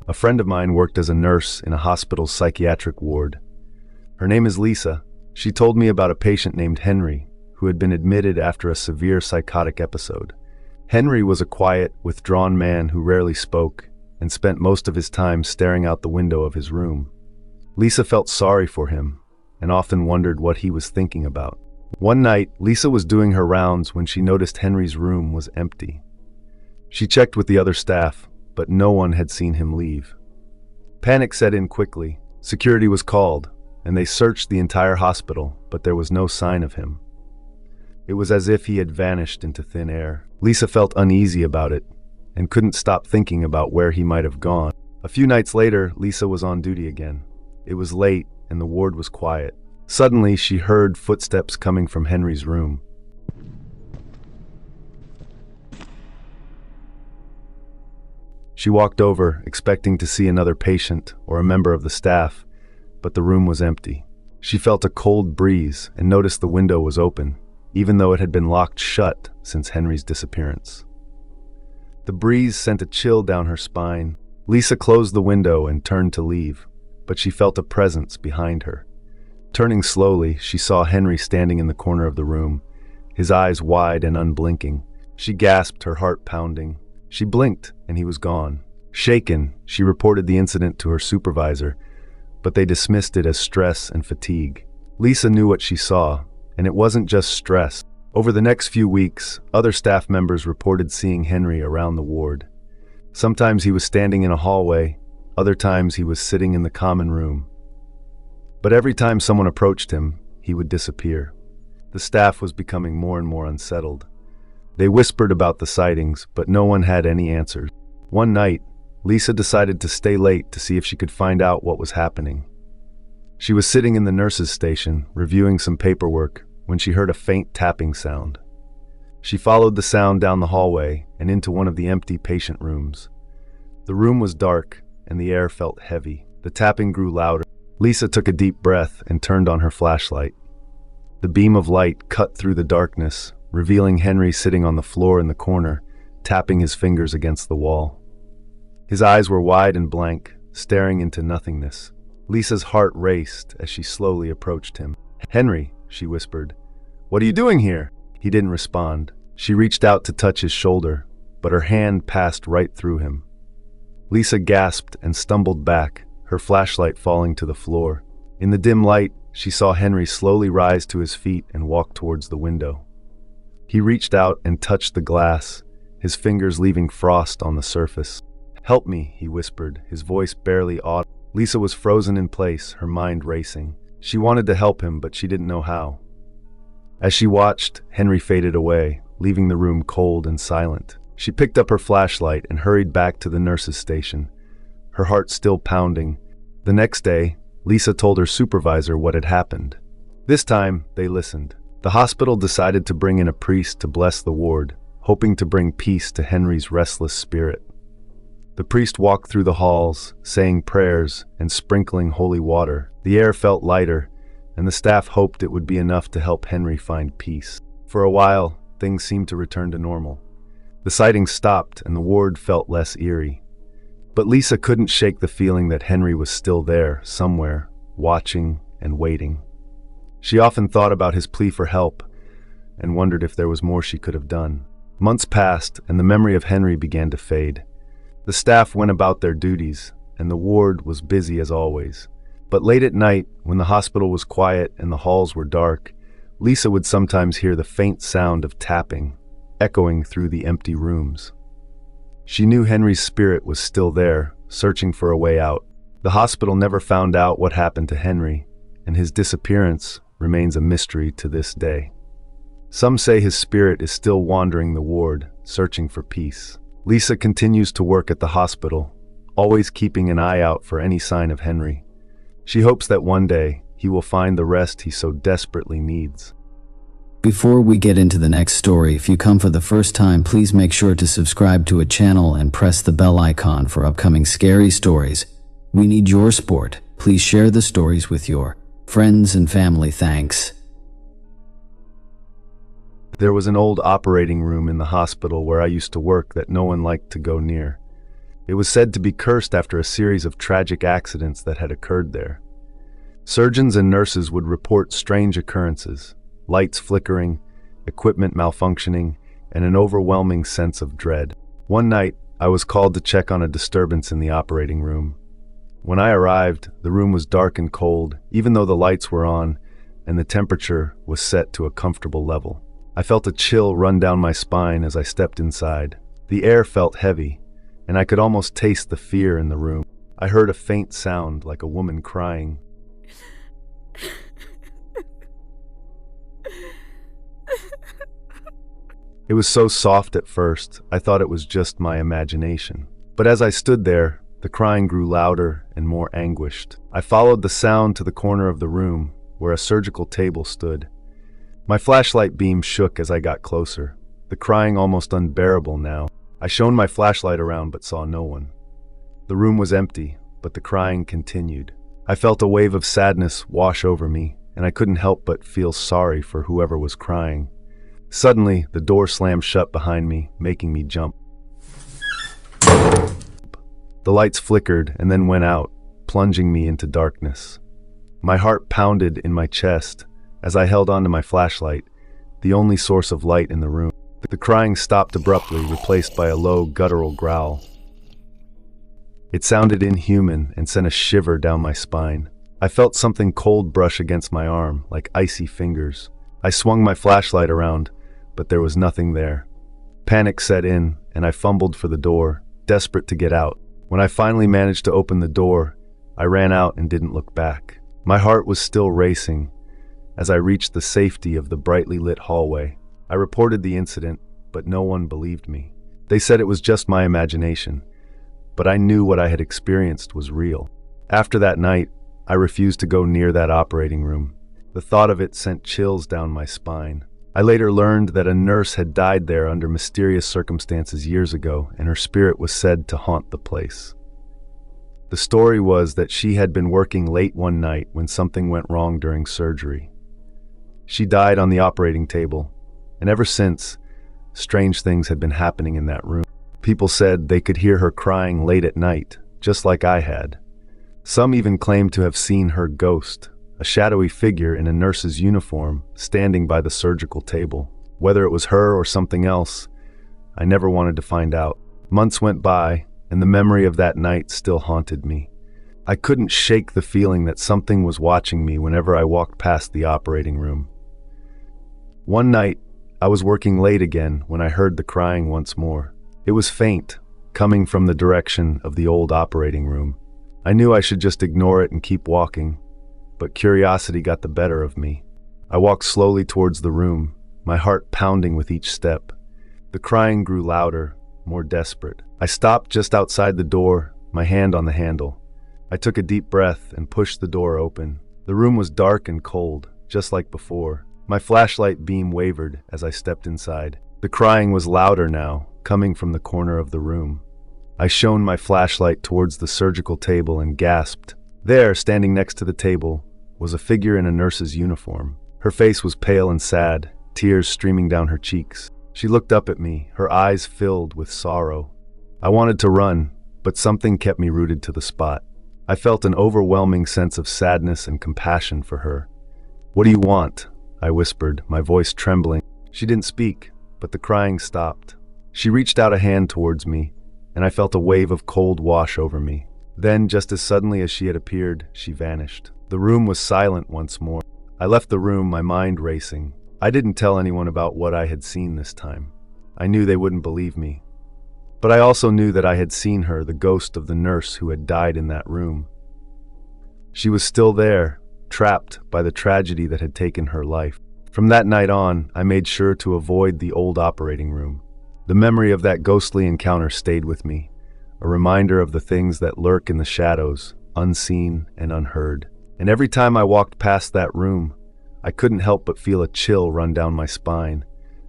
A friend of mine worked as a nurse in a hospital's psychiatric ward. Her name is Lisa. She told me about a patient named Henry, who had been admitted after a severe psychotic episode. Henry was a quiet, withdrawn man who rarely spoke and spent most of his time staring out the window of his room. Lisa felt sorry for him and often wondered what he was thinking about. One night, Lisa was doing her rounds when she noticed Henry's room was empty. She checked with the other staff, but no one had seen him leave. Panic set in quickly. Security was called, and they searched the entire hospital, but there was no sign of him. It was as if he had vanished into thin air. Lisa felt uneasy about it and couldn't stop thinking about where he might have gone. A few nights later, Lisa was on duty again. It was late and the ward was quiet. Suddenly, she heard footsteps coming from Henry's room. She walked over, expecting to see another patient or a member of the staff, but the room was empty. She felt a cold breeze and noticed the window was open, even though it had been locked shut since Henry's disappearance. The breeze sent a chill down her spine. Lisa closed the window and turned to leave, but she felt a presence behind her. Turning slowly, she saw Henry standing in the corner of the room, his eyes wide and unblinking. She gasped, her heart pounding. She blinked, and he was gone. Shaken, she reported the incident to her supervisor, but they dismissed it as stress and fatigue. Lisa knew what she saw, and it wasn't just stress. Over the next few weeks, other staff members reported seeing Henry around the ward. Sometimes he was standing in a hallway, other times he was sitting in the common room. But every time someone approached him, he would disappear. The staff was becoming more and more unsettled. They whispered about the sightings, but no one had any answers. One night, Lisa decided to stay late to see if she could find out what was happening. She was sitting in the nurse's station, reviewing some paperwork, when she heard a faint tapping sound. She followed the sound down the hallway and into one of the empty patient rooms. The room was dark, and the air felt heavy. The tapping grew louder. Lisa took a deep breath and turned on her flashlight. The beam of light cut through the darkness, revealing Henry sitting on the floor in the corner, tapping his fingers against the wall. His eyes were wide and blank, staring into nothingness. Lisa's heart raced as she slowly approached him. "Henry," she whispered, "what are you doing here?" He didn't respond. She reached out to touch his shoulder, but her hand passed right through him. Lisa gasped and stumbled back, her flashlight falling to the floor. In the dim light, she saw Henry slowly rise to his feet and walk towards the window. He reached out and touched the glass, his fingers leaving frost on the surface. "Help me," he whispered, his voice barely audible. Lisa was frozen in place, her mind racing. She wanted to help him, but she didn't know how. As she watched, Henry faded away, leaving the room cold and silent. She picked up her flashlight and hurried back to the nurse's station, her heart still pounding. The next day, Lisa told her supervisor what had happened. This time, they listened. The hospital decided to bring in a priest to bless the ward, hoping to bring peace to Henry's restless spirit. The priest walked through the halls, saying prayers and sprinkling holy water. The air felt lighter, and the staff hoped it would be enough to help Henry find peace. For a while, things seemed to return to normal. The sightings stopped, and the ward felt less eerie. But Lisa couldn't shake the feeling that Henry was still there, somewhere, watching and waiting. She often thought about his plea for help and wondered if there was more she could have done. Months passed, and the memory of Henry began to fade. The staff went about their duties, and the ward was busy as always. But late at night, when the hospital was quiet and the halls were dark, Lisa would sometimes hear the faint sound of tapping, echoing through the empty rooms. She knew Henry's spirit was still there, searching for a way out. The hospital never found out what happened to Henry, and his disappearance remains a mystery to this day. Some say his spirit is still wandering the ward, searching for peace. Lisa continues to work at the hospital, always keeping an eye out for any sign of Henry. She hopes that one day he will find the rest he so desperately needs. Before we get into the next story, if you come for the first time, please make sure to subscribe to a channel and press the bell icon for upcoming scary stories. We need your support. Please share the stories with your friends and family. Thanks. There was an old operating room in the hospital where I used to work that no one liked to go near. It was said to be cursed after a series of tragic accidents that had occurred there. Surgeons and nurses would report strange occurrences, lights flickering, equipment malfunctioning, and an overwhelming sense of dread. One night, I was called to check on a disturbance in the operating room. When I arrived, the room was dark and cold, even though the lights were on and the temperature was set to a comfortable level. I felt a chill run down my spine as I stepped inside. The air felt heavy, and I could almost taste the fear in the room. I heard a faint sound like a woman crying. It was so soft at first, I thought it was just my imagination. But as I stood there, the crying grew louder and more anguished. I followed the sound to the corner of the room, where a surgical table stood. My flashlight beam shook as I got closer, the crying almost unbearable now. I shone my flashlight around but saw no one. The room was empty, but the crying continued. I felt a wave of sadness wash over me, and I couldn't help but feel sorry for whoever was crying. Suddenly, the door slammed shut behind me, making me jump. The lights flickered and then went out, plunging me into darkness. My heart pounded in my chest as I held onto my flashlight, the only source of light in the room. The crying stopped abruptly, replaced by a low, guttural growl. It sounded inhuman and sent a shiver down my spine. I felt something cold brush against my arm, like icy fingers. I swung my flashlight around, but there was nothing there. Panic set in, and I fumbled for the door, desperate to get out. When I finally managed to open the door, I ran out and didn't look back. My heart was still racing as I reached the safety of the brightly lit hallway. I reported the incident, but no one believed me. They said it was just my imagination, but I knew what I had experienced was real. After that night, I refused to go near that operating room. The thought of it sent chills down my spine. I later learned that a nurse had died there under mysterious circumstances years ago, and her spirit was said to haunt the place. The story was that she had been working late one night when something went wrong during surgery. She died on the operating table, and ever since, strange things had been happening in that room. People said they could hear her crying late at night, just like I had. Some even claimed to have seen her ghost, a shadowy figure in a nurse's uniform, standing by the surgical table. Whether it was her or something else, I never wanted to find out. Months went by, and the memory of that night still haunted me. I couldn't shake the feeling that something was watching me whenever I walked past the operating room. One night, I was working late again when I heard the crying once more. It was faint, coming from the direction of the old operating room. I knew I should just ignore it and keep walking, but curiosity got the better of me. I walked slowly towards the room, my heart pounding with each step. The crying grew louder, more desperate. I stopped just outside the door, my hand on the handle. I took a deep breath and pushed the door open. The room was dark and cold, just like before. My flashlight beam wavered as I stepped inside. The crying was louder now, coming from the corner of the room. I shone my flashlight towards the surgical table and gasped. There, standing next to the table, was a figure in a nurse's uniform. Her face was pale and sad, tears streaming down her cheeks. She looked up at me, her eyes filled with sorrow. I wanted to run, but something kept me rooted to the spot. I felt an overwhelming sense of sadness and compassion for her. "What do you want?" I whispered, my voice trembling. She didn't speak, but the crying stopped. She reached out a hand towards me, and I felt a wave of cold wash over me. Then, just as suddenly as she had appeared, she vanished. The room was silent once more. I left the room, my mind racing. I didn't tell anyone about what I had seen this time. I knew they wouldn't believe me. But I also knew that I had seen her, the ghost of the nurse who had died in that room. She was still there, trapped by the tragedy that had taken her life. From that night on, I made sure to avoid the old operating room. The memory of that ghostly encounter stayed with me, a reminder of the things that lurk in the shadows, unseen and unheard. And every time I walked past that room, I couldn't help but feel a chill run down my spine,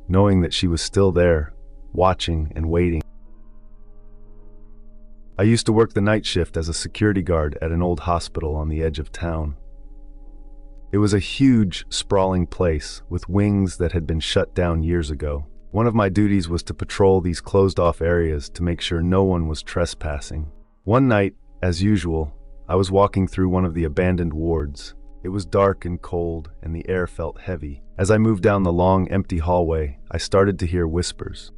knowing that she was still there, watching and waiting. I used to work the night shift as a security guard at an old hospital on the edge of town. It was a huge, sprawling place with wings that had been shut down years ago. One of my duties was to patrol these closed-off areas to make sure no one was trespassing. One night, as usual, I was walking through one of the abandoned wards. It was dark and cold, and the air felt heavy. As I moved down the long, empty hallway, I started to hear whispers.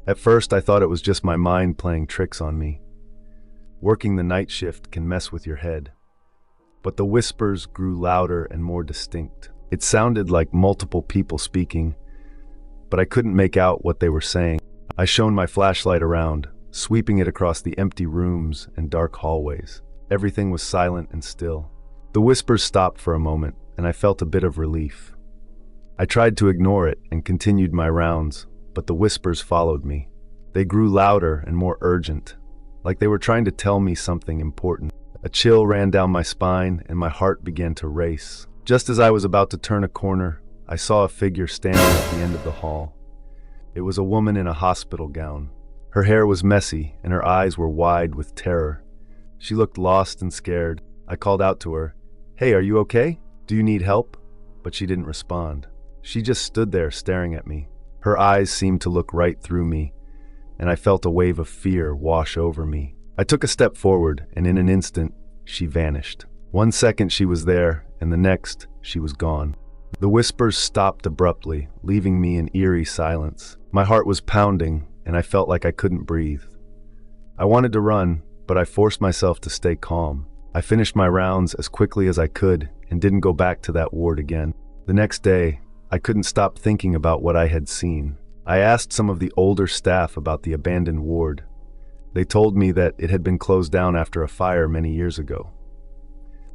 At first, I thought it was just my mind playing tricks on me. Working the night shift can mess with your head. But the whispers grew louder and more distinct. It sounded like multiple people speaking, but I couldn't make out what they were saying. I shone my flashlight around, sweeping it across the empty rooms and dark hallways. Everything was silent and still. The whispers stopped for a moment, and I felt a bit of relief. I tried to ignore it and continued my rounds, but the whispers followed me. They grew louder and more urgent, like they were trying to tell me something important. A chill ran down my spine, and my heart began to race. Just as I was about to turn a corner, I saw a figure standing at the end of the hall. It was a woman in a hospital gown. Her hair was messy, and her eyes were wide with terror. She looked lost and scared. I called out to her, "Hey, are you okay? Do you need help?" But she didn't respond. She just stood there staring at me. Her eyes seemed to look right through me, and I felt a wave of fear wash over me. I took a step forward, and in an instant, she vanished. 1 second she was there, and the next, she was gone. The whispers stopped abruptly, leaving me in eerie silence. My heart was pounding, and I felt like I couldn't breathe. I wanted to run, but I forced myself to stay calm. I finished my rounds as quickly as I could and didn't go back to that ward again. The next day, I couldn't stop thinking about what I had seen. I asked some of the older staff about the abandoned ward. They told me that it had been closed down after a fire many years ago.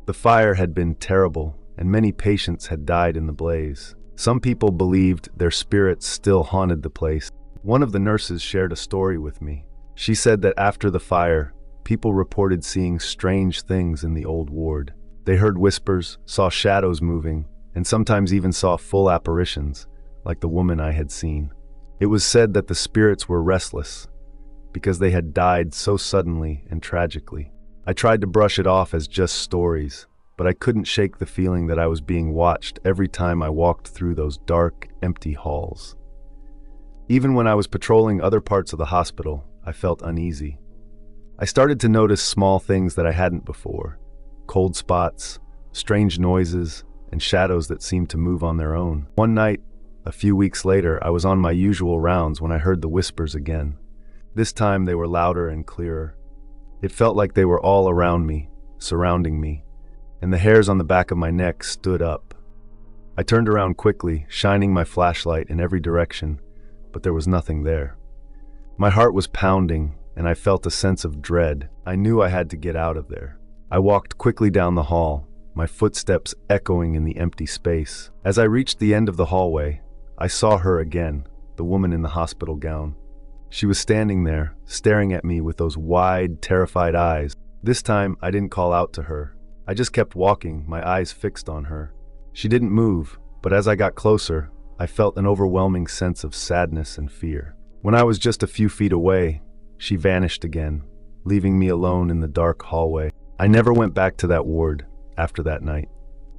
The fire had been terrible, and many patients had died in the blaze. Some people believed their spirits still haunted the place. One of the nurses shared a story with me. She said that after the fire, people reported seeing strange things in the old ward. They heard whispers, saw shadows moving, and sometimes even saw full apparitions, like the woman I had seen. It was said that the spirits were restless, because they had died so suddenly and tragically. I tried to brush it off as just stories, but I couldn't shake the feeling that I was being watched every time I walked through those dark, empty halls. Even when I was patrolling other parts of the hospital, I felt uneasy. I started to notice small things that I hadn't before: cold spots, strange noises, and shadows that seemed to move on their own. One night, a few weeks later, I was on my usual rounds when I heard the whispers again. This time they were louder and clearer. It felt like they were all around me, surrounding me, and the hairs on the back of my neck stood up. I turned around quickly, shining my flashlight in every direction, but there was nothing there. My heart was pounding, and I felt a sense of dread. I knew I had to get out of there. I walked quickly down the hall, my footsteps echoing in the empty space. As I reached the end of the hallway, I saw her again, the woman in the hospital gown. She was standing there, staring at me with those wide, terrified eyes. This time, I didn't call out to her. I just kept walking, my eyes fixed on her. She didn't move, but as I got closer, I felt an overwhelming sense of sadness and fear. When I was just a few feet away, she vanished again, leaving me alone in the dark hallway. I never went back to that ward after that night.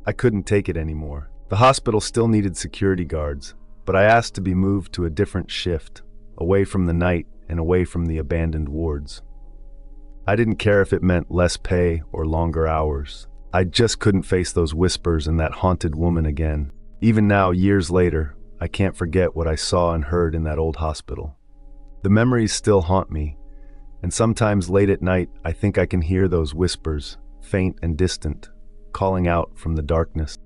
I couldn't take it anymore. The hospital still needed security guards, but I asked to be moved to a different shift, away from the night and away from the abandoned wards. I didn't care if it meant less pay or longer hours. I just couldn't face those whispers and that haunted woman again. Even now, years later, I can't forget what I saw and heard in that old hospital. The memories still haunt me, and sometimes late at night I think I can hear those whispers, faint and distant, calling out from the darkness.